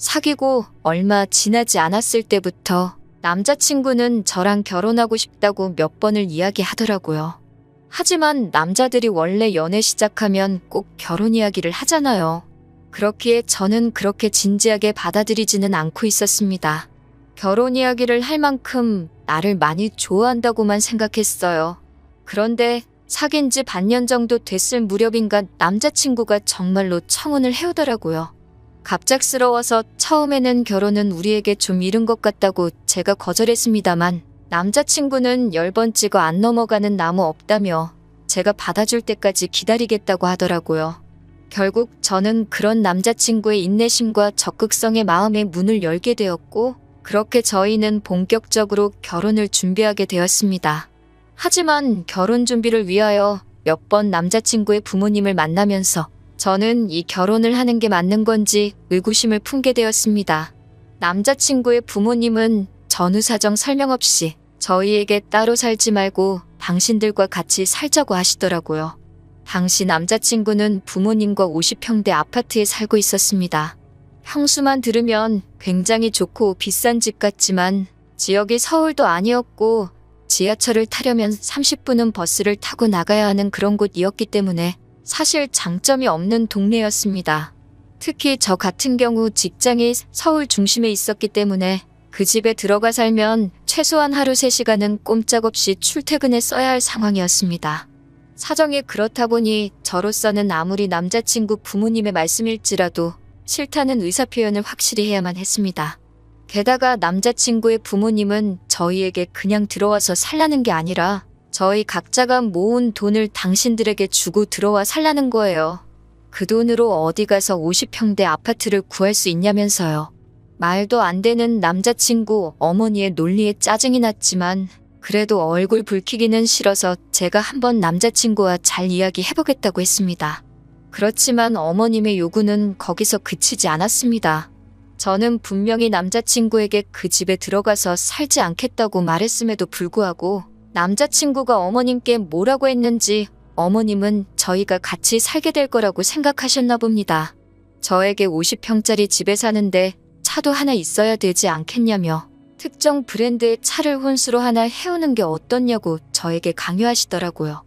사귀고 얼마 지나지 않았을 때부터 남자친구는 저랑 결혼하고 싶다고 몇 번을 이야기하더라고요. 하지만 남자들이 원래 연애 시작하면 꼭 결혼 이야기를 하잖아요. 그렇기에 저는 그렇게 진지하게 받아들이지는 않고 있었습니다. 결혼 이야기를 할 만큼 나를 많이 좋아한다고만 생각했어요. 그런데 사귄 지 반년 정도 됐을 무렵인가 남자친구가 정말로 청혼을 해오더라고요. 갑작스러워서 처음에는 결혼은 우리에게 좀 이른 것 같다고 제가 거절했습니다만 남자친구는 10번 찍어 안 넘어가는 나무 없다며 제가 받아줄 때까지 기다리겠다고 하더라고요. 결국 저는 그런 남자친구의 인내심과 적극성의 마음에 문을 열게 되었고 그렇게 저희는 본격적으로 결혼을 준비하게 되었습니다. 하지만 결혼 준비를 위하여 몇 번 남자친구의 부모님을 만나면서 저는 이 결혼을 하는 게 맞는 건지 의구심을 품게 되었습니다. 남자친구의 부모님은 전후 사정 설명 없이 저희에게 따로 살지 말고 당신들과 같이 살자고 하시더라고요. 당시 남자친구는 부모님과 50평대 아파트에 살고 있었습니다. 평수만 들으면 굉장히 좋고 비싼 집 같지만 지역이 서울도 아니었고 지하철을 타려면 30분은 버스를 타고 나가야 하는 그런 곳이었기 때문에 사실 장점이 없는 동네였습니다. 특히 저 같은 경우 직장이 서울 중심에 있었기 때문에 그 집에 들어가 살면 최소한 하루 3시간은 꼼짝없이 출퇴근에 써야 할 상황이었습니다. 사정이 그렇다 보니 저로서는 아무리 남자친구 부모님의 말씀일지라도 싫다는 의사표현을 확실히 해야만 했습니다. 게다가 남자친구의 부모님은 저희에게 그냥 들어와서 살라는 게 아니라 저희 각자가 모은 돈을 당신들에게 주고 들어와 살라는 거예요. 그 돈으로 어디 가서 50평대 아파트를 구할 수 있냐면서요. 말도 안 되는 남자친구 어머니의 논리에 짜증이 났지만 그래도 얼굴 붉히기는 싫어서 제가 한번 남자친구와 잘 이야기해보겠다고 했습니다. 그렇지만 어머님의 요구는 거기서 그치지 않았습니다. 저는 분명히 남자친구에게 그 집에 들어가서 살지 않겠다고 말했음에도 불구하고 남자친구가 어머님께 뭐라고 했는지 어머님은 저희가 같이 살게 될 거라고 생각하셨나 봅니다. 저에게 50평짜리 집에 사는데 차도 하나 있어야 되지 않겠냐며 특정 브랜드의 차를 혼수로 하나 해오는 게 어떻냐고 저에게 강요하시더라고요.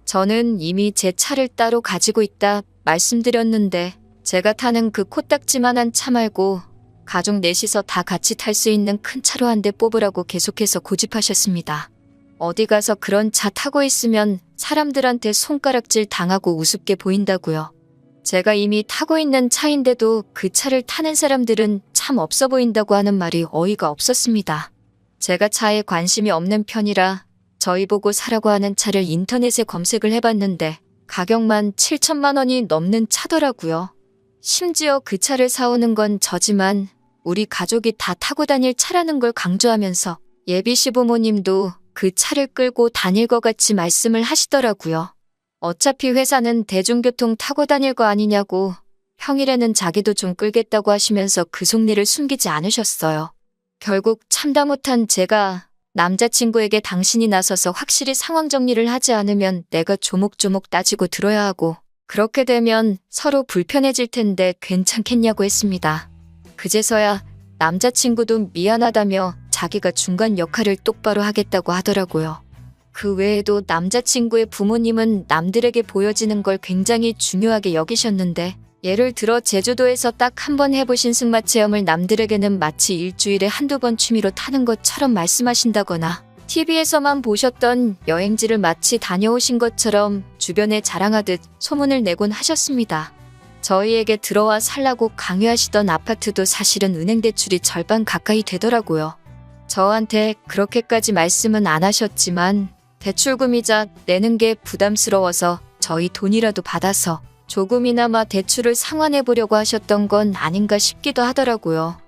저는 이미 제 차를 따로 가지고 있다 말씀드렸는데 제가 타는 그 코딱지만한 차 말고 가족 넷이서 다 같이 탈 수 있는 큰 차로 한 대 뽑으라고 계속해서 고집하셨습니다. 어디 가서 그런 차 타고 있으면 사람들한테 손가락질 당하고 우습게 보인다고요. 제가 이미 타고 있는 차인데도 그 차를 타는 사람들은 참 없어 보인다고 하는 말이 어이가 없었습니다. 제가 차에 관심이 없는 편이라 저희 보고 사라고 하는 차를 인터넷에 검색을 해봤는데 가격만 7천만 원이 넘는 차더라고요. 심지어 그 차를 사오는 건 저지만 우리 가족이 다 타고 다닐 차라는 걸 강조하면서 예비 시부모님도 그 차를 끌고 다닐 것 같이 말씀을 하시더라고요. 어차피 회사는 대중교통 타고 다닐 거 아니냐고 평일에는 자기도 좀 끌겠다고 하시면서 그 속내를 숨기지 않으셨어요. 결국 참다 못한 제가 남자친구에게 당신이 나서서 확실히 상황 정리를 하지 않으면 내가 조목조목 따지고 들어야 하고 그렇게 되면 서로 불편해질 텐데 괜찮겠냐고 했습니다. 그제서야 남자친구도 미안하다며 자기가 중간 역할을 똑바로 하겠다고 하더라고요. 그 외에도 남자친구의 부모님은 남들에게 보여지는 걸 굉장히 중요하게 여기셨는데 예를 들어 제주도에서 딱 한 번 해보신 승마 체험을 남들에게는 마치 일주일에 한두 번 취미로 타는 것처럼 말씀하신다거나 TV에서만 보셨던 여행지를 마치 다녀오신 것처럼 주변에 자랑하듯 소문을 내곤 하셨습니다. 저희에게 들어와 살라고 강요하시던 아파트도 사실은 은행 대출이 절반 가까이 되더라고요. 저한테 그렇게까지 말씀은 안 하셨지만 대출금이자 내는 게 부담스러워서 저희 돈이라도 받아서 조금이나마 대출을 상환해 보려고 하셨던 건 아닌가 싶기도 하더라고요.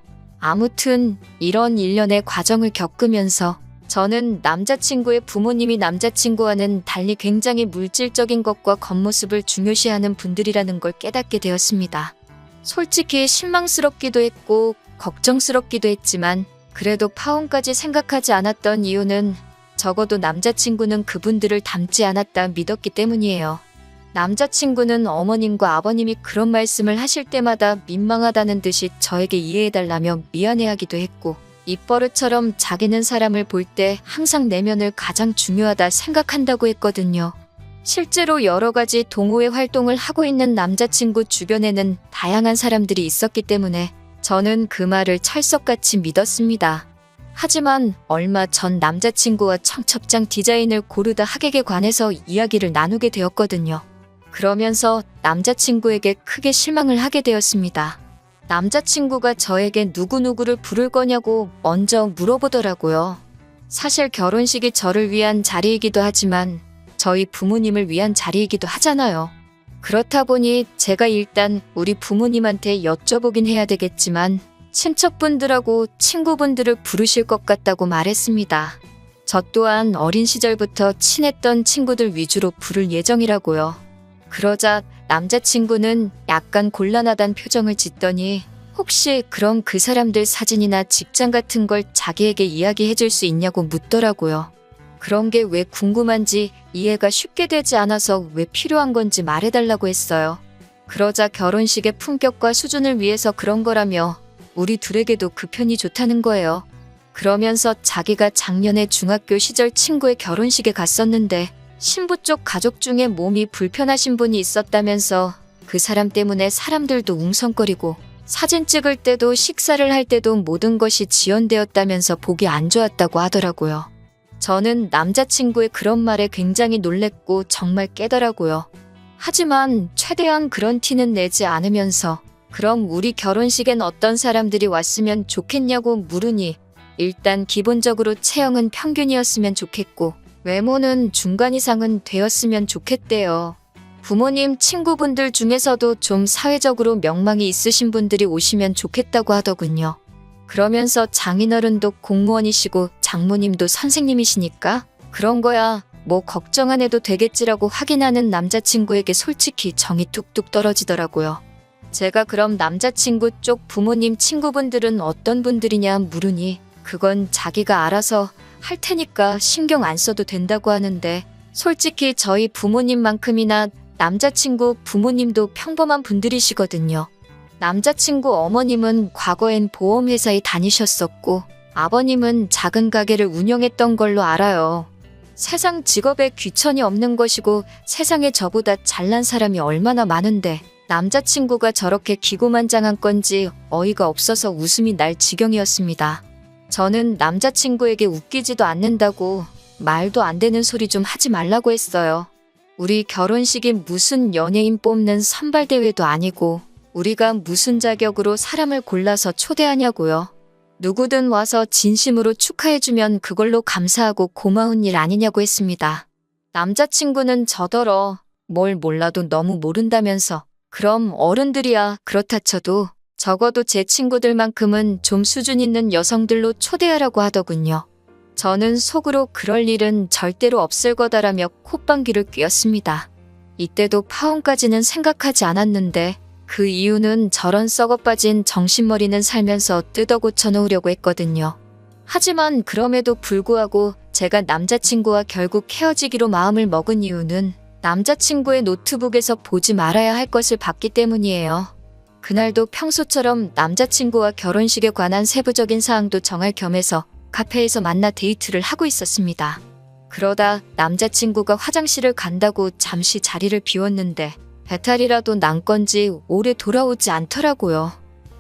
아무튼 이런 일련의 과정을 겪으면서 저는 남자친구의 부모님이 남자친구와는 달리 굉장히 물질적인 것과 겉모습을 중요시하는 분들이라는 걸 깨닫게 되었습니다. 솔직히 실망스럽기도 했고 걱정스럽기도 했지만 그래도 파혼까지 생각하지 않았던 이유는 적어도 남자친구는 그분들을 닮지 않았다 믿었기 때문이에요. 남자친구는 어머님과 아버님이 그런 말씀을 하실 때마다 민망하다는 듯이 저에게 이해해달라며 미안해하기도 했고, 입버릇처럼 자기는 사람을 볼 때 항상 내면을 가장 중요하다 생각한다고 했거든요. 실제로 여러 가지 동호회 활동을 하고 있는 남자친구 주변에는 다양한 사람들이 있었기 때문에 저는 그 말을 철석같이 믿었습니다. 하지만 얼마 전 남자친구와 청첩장 디자인을 고르다 하객에 관해서 이야기를 나누게 되었거든요. 그러면서 남자친구에게 크게 실망을 하게 되었습니다. 남자친구가 저에게 누구누구를 부를 거냐고 먼저 물어보더라고요. 사실 결혼식이 저를 위한 자리이기도 하지만 저희 부모님을 위한 자리이기도 하잖아요. 그렇다 보니 제가 일단 우리 부모님한테 여쭤보긴 해야 되겠지만 친척분들하고 친구분들을 부르실 것 같다고 말했습니다. 저 또한 어린 시절부터 친했던 친구들 위주로 부를 예정이라고요. 그러자 남자친구는 약간 곤란하단 표정을 짓더니 혹시 그럼 그 사람들 사진이나 직장 같은 걸 자기에게 이야기해 줄 수 있냐고 묻더라고요. 그런 게 왜 궁금한지 이해가 쉽게 되지 않아서 왜 필요한 건지 말해달라고 했어요. 그러자 결혼식의 품격과 수준을 위해서 그런 거라며 우리 둘에게도 그 편이 좋다는 거예요. 그러면서 자기가 작년에 중학교 시절 친구의 결혼식에 갔었는데 신부 쪽 가족 중에 몸이 불편하신 분이 있었다면서 그 사람 때문에 사람들도 웅성거리고 사진 찍을 때도 식사를 할 때도 모든 것이 지연되었다면서 보기 안 좋았다고 하더라고요. 저는 남자친구의 그런 말에 굉장히 놀랬고 정말 깨더라고요. 하지만 최대한 그런 티는 내지 않으면서 그럼 우리 결혼식엔 어떤 사람들이 왔으면 좋겠냐고 물으니 일단 기본적으로 체형은 평균이었으면 좋겠고 외모는 중간 이상은 되었으면 좋겠대요. 부모님, 친구분들 중에서도 좀 사회적으로 명망이 있으신 분들이 오시면 좋겠다고 하더군요. 그러면서 장인어른도 공무원이시고 장모님도 선생님이시니까 그런 거야 뭐 걱정 안 해도 되겠지라고 확인하는 남자친구에게 솔직히 정이 뚝뚝 떨어지더라고요. 제가 그럼 남자친구 쪽 부모님 친구분들은 어떤 분들이냐 물으니 그건 자기가 알아서 할 테니까 신경 안 써도 된다고 하는데 솔직히 저희 부모님만큼이나 남자친구 부모님도 평범한 분들이시거든요. 남자친구 어머님은 과거엔 보험회사에 다니셨었고 아버님은 작은 가게를 운영했던 걸로 알아요. 세상 직업에 귀천이 없는 것이고 세상에 저보다 잘난 사람이 얼마나 많은데 남자친구가 저렇게 기고만장한 건지 어이가 없어서 웃음이 날 지경이었습니다. 저는 남자친구에게 웃기지도 않는다고 말도 안 되는 소리 좀 하지 말라고 했어요. 우리 결혼식이 무슨 연예인 뽑는 선발대회도 아니고 우리가 무슨 자격으로 사람을 골라서 초대하냐고요. 누구든 와서 진심으로 축하해주면 그걸로 감사하고 고마운 일 아니냐고 했습니다. 남자친구는 저더러 뭘 몰라도 너무 모른다면서 그럼 어른들이야 그렇다 쳐도 적어도 제 친구들만큼은 좀 수준 있는 여성들로 초대하라고 하더군요. 저는 속으로 그럴 일은 절대로 없을 거다라며 콧방귀를 뀌었습니다. 이때도 파혼까지는 생각하지 않았는데 그 이유는 저런 썩어빠진 정신머리는 살면서 뜯어 고쳐놓으려고 했거든요. 하지만 그럼에도 불구하고 제가 남자친구와 결국 헤어지기로 마음을 먹은 이유는 남자친구의 노트북에서 보지 말아야 할 것을 봤기 때문이에요. 그날도 평소처럼 남자친구와 결혼식에 관한 세부적인 사항도 정할 겸해서 카페에서 만나 데이트를 하고 있었습니다. 그러다 남자친구가 화장실을 간다고 잠시 자리를 비웠는데 배탈이라도 난 건지 오래 돌아오지 않더라고요.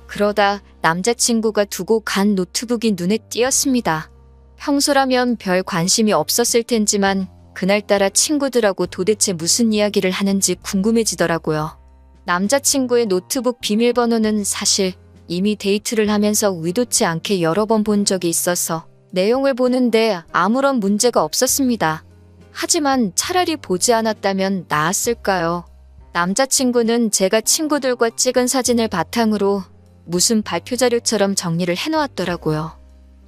그러다 남자친구가 두고 간 노트북이 눈에 띄었습니다. 평소라면 별 관심이 없었을 텐지만 그날따라 친구들하고 도대체 무슨 이야기를 하는지 궁금해지더라고요. 남자친구의 노트북 비밀번호는 사실 이미 데이트를 하면서 의도치 않게 여러 번 본 적이 있어서 내용을 보는데 아무런 문제가 없었습니다. 하지만 차라리 보지 않았다면 나았을까요? 남자친구는 제가 친구들과 찍은 사진을 바탕으로 무슨 발표 자료처럼 정리를 해놓았더라고요.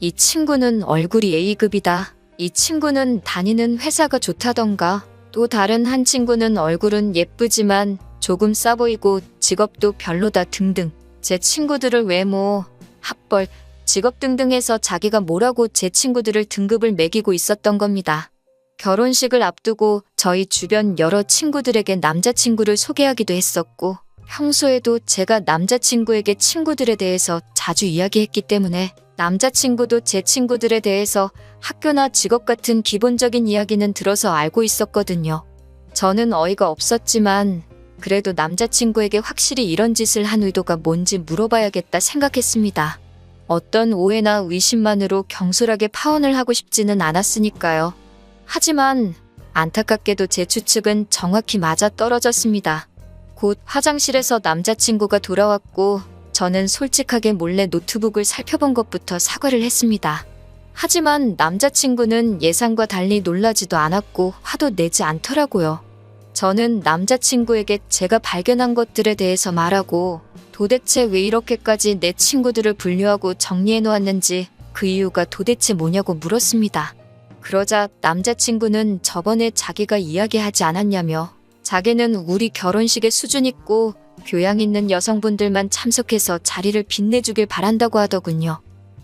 이 친구는 얼굴이 A급이다. 이 친구는 다니는 회사가 좋다던가. 또 다른 한 친구는 얼굴은 예쁘지만 조금 싸 보이고 직업도 별로다 등등. 제 친구들을 외모, 학벌, 직업 등등 해서 자기가 뭐라고 제 친구들을 등급을 매기고 있었던 겁니다. 결혼식을 앞두고 저희 주변 여러 친구들에게 남자친구를 소개하기도 했었고, 평소에도 제가 남자친구에게 친구들에 대해서 자주 이야기했기 때문에 남자친구도 제 친구들에 대해서 학교나 직업 같은 기본적인 이야기는 들어서 알고 있었거든요. 저는 어이가 없었지만 그래도 남자친구에게 확실히 이런 짓을 한 의도가 뭔지 물어봐야겠다 생각했습니다. 어떤 오해나 의심만으로 경솔하게 파혼을 하고 싶지는 않았으니까요. 하지만 안타깝게도 제 추측은 정확히 맞아 떨어졌습니다. 곧 화장실에서 남자친구가 돌아왔고 저는 솔직하게 몰래 노트북을 살펴본 것부터 사과를 했습니다. 하지만 남자친구는 예상과 달리 놀라지도 않았고 화도 내지 않더라고요. 저는 남자친구에게 제가 발견한 것들에 대해서 말하고 도대체 왜 이렇게까지 내 친구들을 분류하고 정리해 놓았는지 그 이유가 도대체 뭐냐고 물었습니다. 그러자 남자친구는 저번에 자기가 이야기하지 않았냐며 자기는 우리 결혼식에 수준 있고 교양 있는 여성분들만 참석해서 자리를 빛내주길 바란다고 하더군요.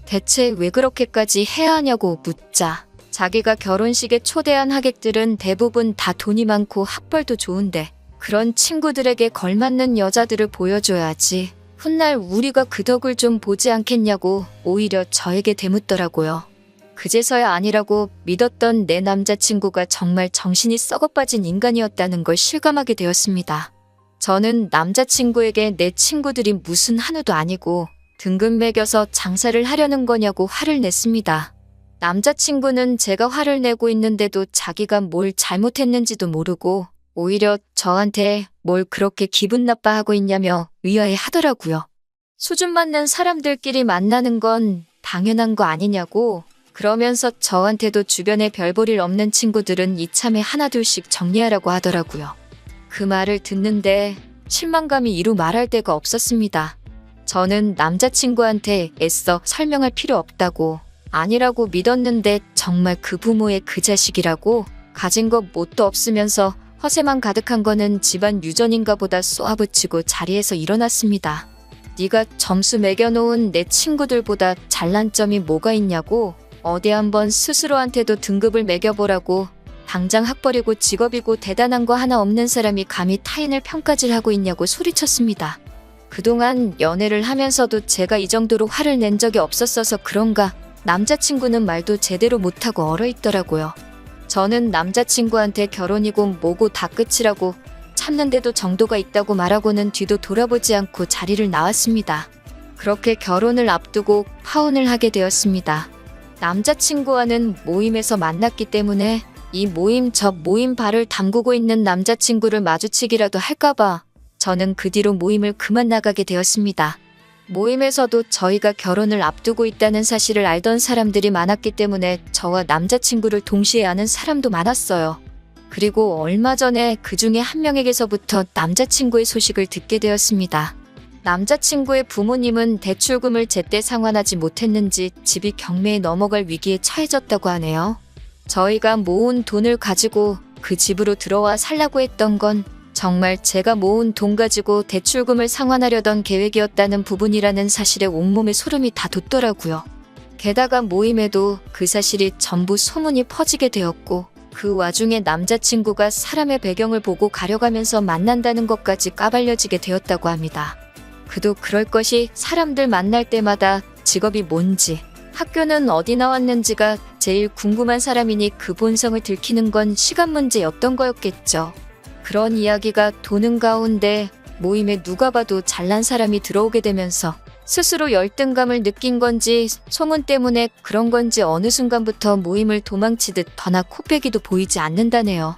대체 왜 그렇게까지 해야 하냐고 묻자 자기가 결혼식에 초대한 하객들은 대부분 다 돈이 많고 학벌도 좋은데 그런 친구들에게 걸맞는 여자들을 보여줘야지 훗날 우리가 그 덕을 좀 보지 않겠냐고 오히려 저에게 대묻더라고요. 그제서야 아니라고 믿었던 내 남자친구가 정말 정신이 썩어빠진 인간이었다는 걸 실감하게 되었습니다. 저는 남자친구에게 내 친구들이 무슨 한우도 아니고 등급 매겨서 장사를 하려는 거냐고 화를 냈습니다. 남자친구는 제가 화를 내고 있는데도 자기가 뭘 잘못했는지도 모르고 오히려 저한테 뭘 그렇게 기분 나빠하고 있냐며 의아해 하더라고요. 수준 맞는 사람들끼리 만나는 건 당연한 거 아니냐고 그러면서 저한테도 주변에 별 볼 일 없는 친구들은 이참에 하나둘씩 정리하라고 하더라고요. 그 말을 듣는데 실망감이 이루 말할 데가 없었습니다. 저는 남자친구한테 애써 설명할 필요 없다고 아니라고 믿었는데 정말 그 부모의 그 자식이라고 가진 것 뭣도 없으면서 허세만 가득한 거는 집안 유전인가 보다 쏘아붙이고 자리에서 일어났습니다. 네가 점수 매겨놓은 내 친구들보다 잘난 점이 뭐가 있냐고 어디 한번 스스로한테도 등급을 매겨보라고 당장 학벌이고 직업이고 대단한 거 하나 없는 사람이 감히 타인을 평가질 하고 있냐고 소리쳤습니다. 그동안 연애를 하면서도 제가 이 정도로 화를 낸 적이 없었어서 그런가 남자친구는 말도 제대로 못하고 얼어있더라고요. 저는 남자친구한테 결혼이고 뭐고 다 끝이라고 참는데도 정도가 있다고 말하고는 뒤도 돌아보지 않고 자리를 나왔습니다. 그렇게 결혼을 앞두고 파혼을 하게 되었습니다. 남자친구와는 모임에서 만났기 때문에 이 모임 저 모임 발을 담그고 있는 남자친구를 마주치기라도 할까봐 저는 그 뒤로 모임을 그만 나가게 되었습니다. 모임에서도 저희가 결혼을 앞두고 있다는 사실을 알던 사람들이 많았기 때문에 저와 남자친구를 동시에 아는 사람도 많았어요. 그리고 얼마 전에 그 중에 한 명에게서부터 남자친구의 소식을 듣게 되었습니다. 남자친구의 부모님은 대출금을 제때 상환하지 못했는지 집이 경매에 넘어갈 위기에 처해졌다고 하네요. 저희가 모은 돈을 가지고 그 집으로 들어와 살라고 했던 건 정말 제가 모은 돈 가지고 대출금을 상환하려던 계획이었다는 부분이라는 사실에 온몸에 소름이 다 돋더라고요. 게다가 모임에도 그 사실이 전부 소문이 퍼지게 되었고 그 와중에 남자친구가 사람의 배경을 보고 가려가면서 만난다는 것까지 까발려지게 되었다고 합니다. 그도 그럴 것이 사람들 만날 때마다 직업이 뭔지, 학교는 어디 나왔는지가 제일 궁금한 사람이니 그 본성을 들키는 건 시간 문제였던 거였겠죠. 그런 이야기가 도는 가운데 모임에 누가 봐도 잘난 사람이 들어오게 되면서 스스로 열등감을 느낀 건지 소문 때문에 그런 건지 어느 순간부터 모임을 도망치듯 더나 코빼기도 보이지 않는다네요.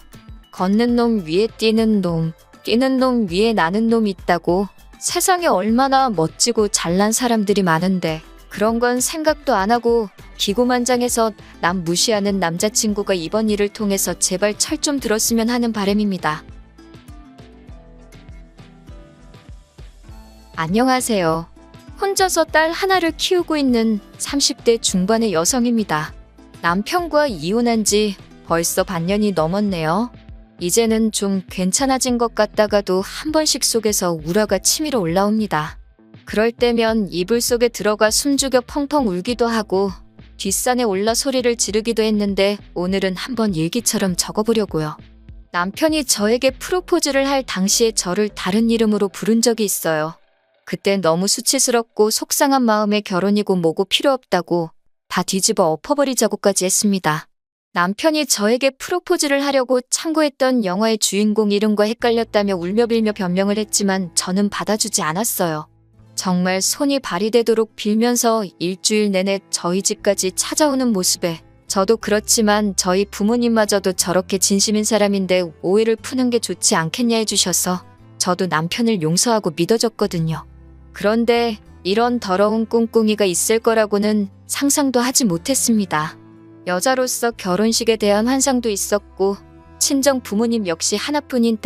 걷는 놈 위에 뛰는 놈, 뛰는 놈 위에 나는 놈이 있다고 세상에 얼마나 멋지고 잘난 사람들이 많은데 그런 건 생각도 안 하고 기고만장해서 남 무시하는 남자친구가 이번 일을 통해서 제발 철 좀 들었으면 하는 바람입니다. 안녕하세요. 혼자서 딸 하나를 키우고 있는 30대 중반의 여성입니다. 남편과 이혼한 지 벌써 반년이 넘었네요. 이제는 좀 괜찮아진 것 같다가도 한 번씩 속에서 우라가 치밀어 올라옵니다. 그럴 때면 이불 속에 들어가 숨죽여 펑펑 울기도 하고 뒷산에 올라 소리를 지르기도 했는데 오늘은 한번 일기처럼 적어보려고요. 남편이 저에게 프로포즈를 할 당시에 저를 다른 이름으로 부른 적이 있어요. 그때 너무 수치스럽고 속상한 마음에 결혼이고 뭐고 필요 없다고 다 뒤집어 엎어버리자고까지 했습니다. 남편이 저에게 프로포즈를 하려고 참고했던 영화의 주인공 이름과 헷갈렸다며 울며 빌며 변명을 했지만 저는 받아주지 않았어요. 정말 손이 발이 되도록 빌면서 일주일 내내 저희 집까지 찾아오는 모습에 저도 그렇지만 저희 부모님마저도 저렇게 진심인 사람인데 오해를 푸는 게 좋지 않겠냐 해주셔서 저도 남편을 용서하고 믿어줬거든요. 그런데 이런 더러운 꿍꿍이가 있을 거라고는 상상도 하지 못했습니다. 여자로서 결혼식에 대한 환상도 있었고 친정 부모님 역시 하나뿐인